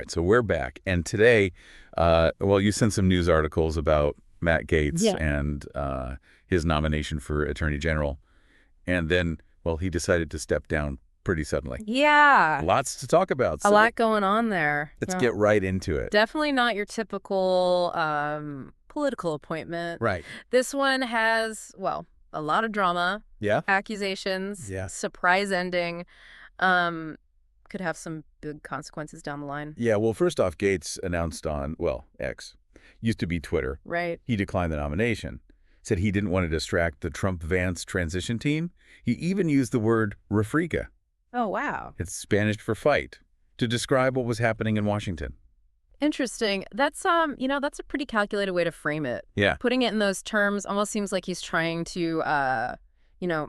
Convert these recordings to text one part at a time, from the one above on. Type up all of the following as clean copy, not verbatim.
right, so we're back. And today, well, you sent some news articles about Matt Gaetz and his nomination for Attorney General. And then, well, he decided to step down pretty suddenly. Yeah. Lots to talk about. A lot going on there. Let's get right into it. Definitely not your typical political appointment. Right. This one has, well, a lot of drama. Yeah. Accusations. Yeah. Surprise ending. Could have some big consequences down the line. Yeah, well, first off, Gaetz announced on, well, X, used to be Twitter. Right. He declined the nomination. Said he didn't want to distract the Trump-Vance transition team. He even used the word refriega. Oh, wow. It's Spanish for fight, to describe what was happening in Washington. Interesting. That's that's a pretty calculated way to frame it. Yeah. Putting it in those terms almost seems like he's trying to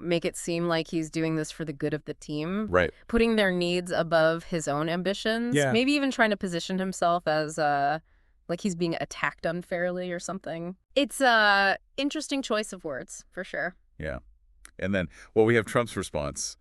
make it seem like he's doing this for the good of the team. Right. Putting their needs above his own ambitions. Yeah. Maybe even trying to position himself as like he's being attacked unfairly or something. It's a interesting choice of words, for sure. Yeah. And then, well, we have Trump's response.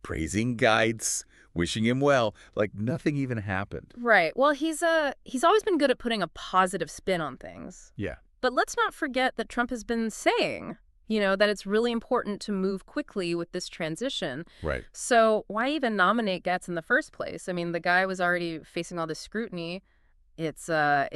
Praising Gaetz, wishing him well, like nothing even happened. Right. Well, he's always been good at putting a positive spin on things. Yeah. But let's not forget that Trump has been saying that it's really important to move quickly with this transition. Right. So why even nominate Gaetz in the first place? I mean, the guy was already facing all this scrutiny. It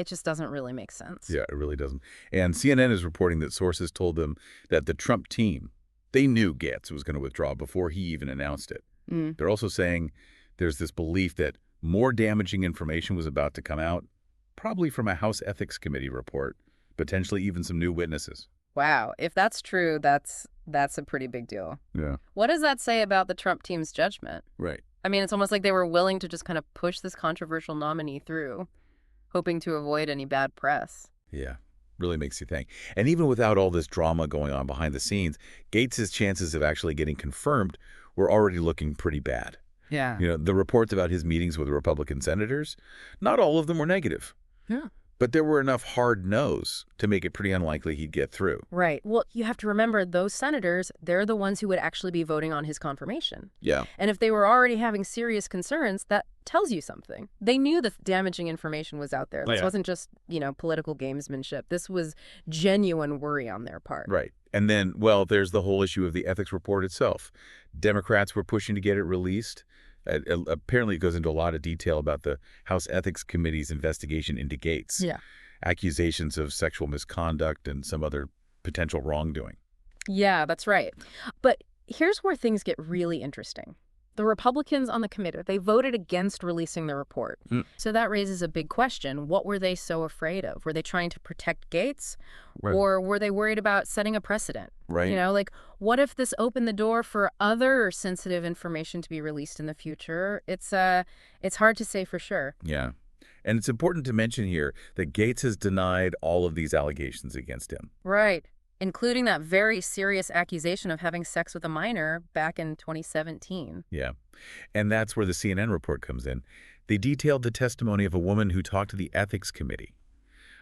just doesn't really make sense. Yeah, it really doesn't. And CNN is reporting that sources told them that the Trump team, they knew Gaetz was going to withdraw before he even announced it. They're also saying there's this belief that more damaging information was about to come out, probably from a House Ethics Committee report, potentially even some new witnesses. Wow. If that's true, that's a pretty big deal. Yeah. What does that say about the Trump team's judgment? Right. I mean, it's almost like they were willing to just kind of push this controversial nominee through, hoping to avoid any bad press. Yeah. Really makes you think. And even without all this drama going on behind the scenes, Gaetz's chances of actually getting confirmed were already looking pretty bad. Yeah. The reports about his meetings with Republican senators, not all of them were negative. Yeah. But there were enough hard no's to make it pretty unlikely he'd get through. Right. Well, you have to remember those senators, they're the ones who would actually be voting on his confirmation. Yeah. And if they were already having serious concerns, that tells you something. They knew the damaging information was out there. This wasn't just, political gamesmanship. This was genuine worry on their part. Right. And then, well, there's the whole issue of the ethics report itself. Democrats were pushing to get it released. Apparently, it goes into a lot of detail about the House Ethics Committee's investigation into Gaetz. Yeah. Accusations of sexual misconduct and some other potential wrongdoing. Yeah, that's right. But here's where things get really interesting. The Republicans on the committee, they voted against releasing the report. So that raises a big question. What were they so afraid of? Were they trying to protect Gaetz? Right. Or were they worried about setting a precedent? Right. What if this opened the door for other sensitive information to be released in the future? It's hard to say for sure. Yeah. And it's important to mention here that Gaetz has denied all of these allegations against him. Right. Including that very serious accusation of having sex with a minor back in 2017. Yeah. And that's where the CNN report comes in. They detailed the testimony of a woman who talked to the Ethics Committee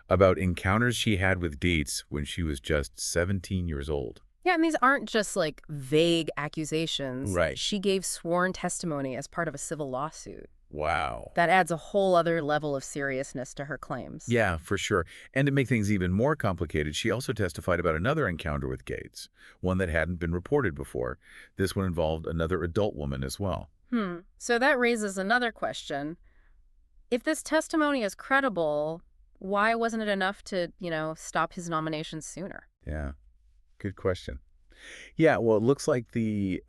about encounters she had with Gaetz when she was just 17 years old. Yeah, and these aren't just like vague accusations. Right. She gave sworn testimony as part of a civil lawsuit. Wow. That adds a whole other level of seriousness to her claims. Yeah, for sure. And to make things even more complicated, she also testified about another encounter with Gaetz, one that hadn't been reported before. This one involved another adult woman as well. So that raises another question. If this testimony is credible, why wasn't it enough to, stop his nomination sooner? Yeah, good question. Yeah, well, it looks like the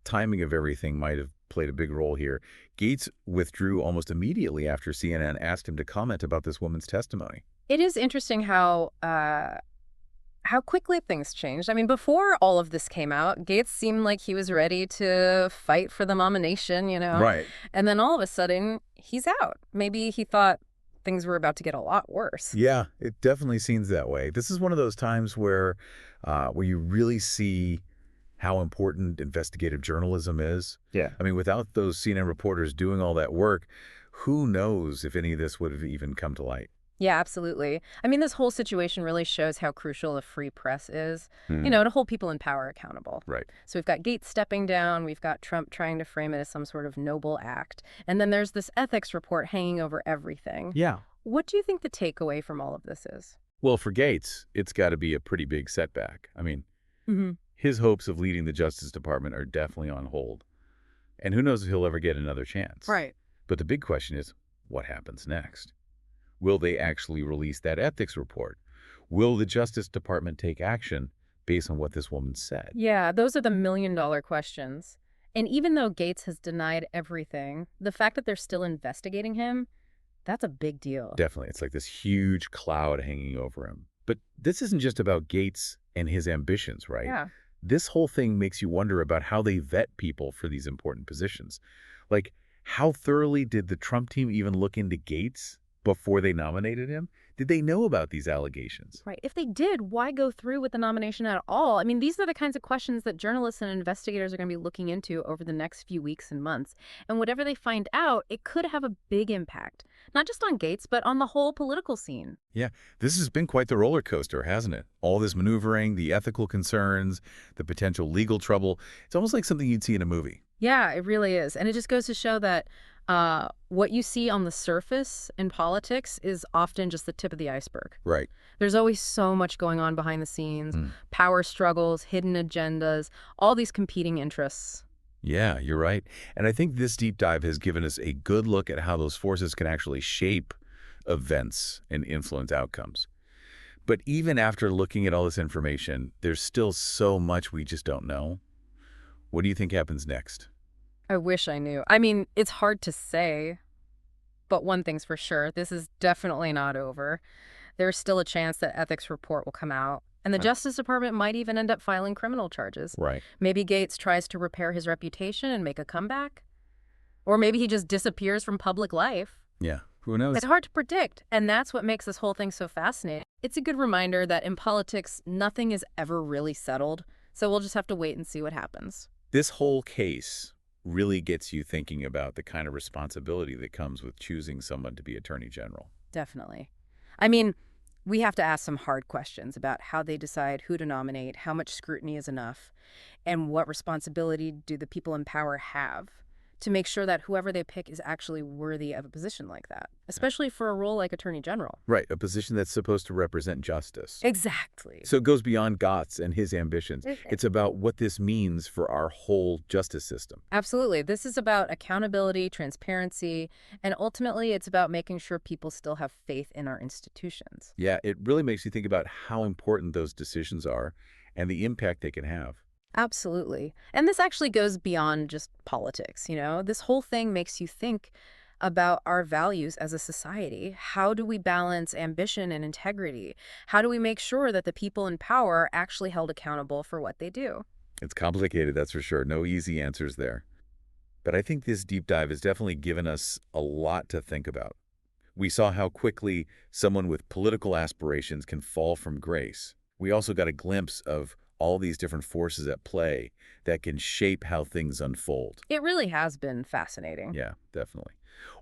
timing of everything might have played a big role here. Gaetz withdrew almost immediately after CNN asked him to comment about this woman's testimony. It is interesting how quickly things changed. I mean, before all of this came out, Gaetz seemed like he was ready to fight for the nomination, Right. And then all of a sudden, he's out. Maybe he thought things were about to get a lot worse. Yeah, it definitely seems that way. This is one of those times where you really see how important investigative journalism is. Yeah. I mean, without those CNN reporters doing all that work, who knows if any of this would have even come to light. Yeah, absolutely. I mean, this whole situation really shows how crucial a free press is, to hold people in power accountable. Right. So we've got Gaetz stepping down, we've got Trump trying to frame it as some sort of noble act, and then there's this ethics report hanging over everything. Yeah. What do you think the takeaway from all of this is? Well, for Gaetz, it's got to be a pretty big setback. I mean, hmm his hopes of leading the Justice Department are definitely on hold. And who knows if he'll ever get another chance. Right. But the big question is, what happens next? Will they actually release that ethics report? Will the Justice Department take action based on what this woman said? Yeah, those are the million-dollar questions. And even though Gaetz has denied everything, the fact that they're still investigating him, that's a big deal. Definitely. It's like this huge cloud hanging over him. But this isn't just about Gaetz and his ambitions, right? Yeah. This whole thing makes you wonder about how they vet people for these important positions. Like, how thoroughly did the Trump team even look into Gaetz before they nominated him? Did they know about these allegations? Right. If they did, why go through with the nomination at all? I mean, these are the kinds of questions that journalists and investigators are going to be looking into over the next few weeks and months. And whatever they find out, it could have a big impact, not just on Gaetz, but on the whole political scene. Yeah, this has been quite the roller coaster, hasn't it? All this maneuvering, the ethical concerns, the potential legal trouble. It's almost like something you'd see in a movie. Yeah, it really is. And it just goes to show that what you see on the surface in politics is often just the tip of the iceberg. Right. There's always so much going on behind the scenes, power struggles, hidden agendas, all these competing interests. Yeah, you're right. And I think this deep dive has given us a good look at how those forces can actually shape events and influence outcomes. But even after looking at all this information, there's still so much we just don't know. What do you think happens next? I wish I knew. I mean, it's hard to say, but one thing's for sure, this is definitely not over. There's still a chance that ethics report will come out, and the Justice Department might even end up filing criminal charges. Right. Maybe Gaetz tries to repair his reputation and make a comeback. Or maybe he just disappears from public life. Yeah, who knows? It's hard to predict, and that's what makes this whole thing so fascinating. It's a good reminder that in politics, nothing is ever really settled, so we'll just have to wait and see what happens. This whole case really gets you thinking about the kind of responsibility that comes with choosing someone to be Attorney General. Definitely. I mean, we have to ask some hard questions about how they decide who to nominate, how much scrutiny is enough, and what responsibility do the people in power have to make sure that whoever they pick is actually worthy of a position like that, especially for a role like Attorney General. Right, a position that's supposed to represent justice. Exactly. So it goes beyond Gaetz and his ambitions. It's about what this means for our whole justice system. Absolutely. This is about accountability, transparency, and ultimately it's about making sure people still have faith in our institutions. Yeah, it really makes you think about how important those decisions are and the impact they can have. Absolutely. And this actually goes beyond just politics, This whole thing makes you think about our values as a society. How do we balance ambition and integrity? How do we make sure that the people in power are actually held accountable for what they do? It's complicated, that's for sure. No easy answers there. But I think this deep dive has definitely given us a lot to think about. We saw how quickly someone with political aspirations can fall from grace. We also got a glimpse of all these different forces at play that can shape how things unfold. It really has been fascinating. Yeah, definitely.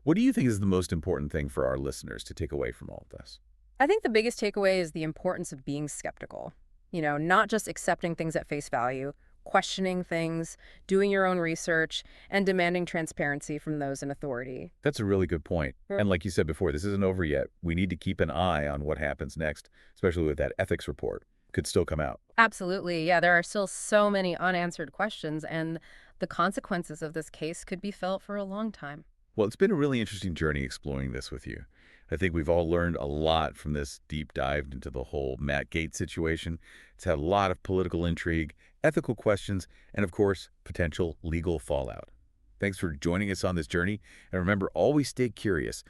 What do you think is the most important thing for our listeners to take away from all of this? I think the biggest takeaway is the importance of being skeptical. Not just accepting things at face value, questioning things, doing your own research, and demanding transparency from those in authority. That's a really good point. And like you said before, this isn't over yet. We need to keep an eye on what happens next, especially with that ethics report. Could still come out. Absolutely. Yeah, there are still so many unanswered questions, and the consequences of this case could be felt for a long time. Well, it's been a really interesting journey exploring this with you. I think we've all learned a lot from this deep dive into the whole Matt Gaetz situation. It's had a lot of political intrigue, ethical questions, and of course, potential legal fallout. Thanks for joining us on this journey. And remember, always stay curious.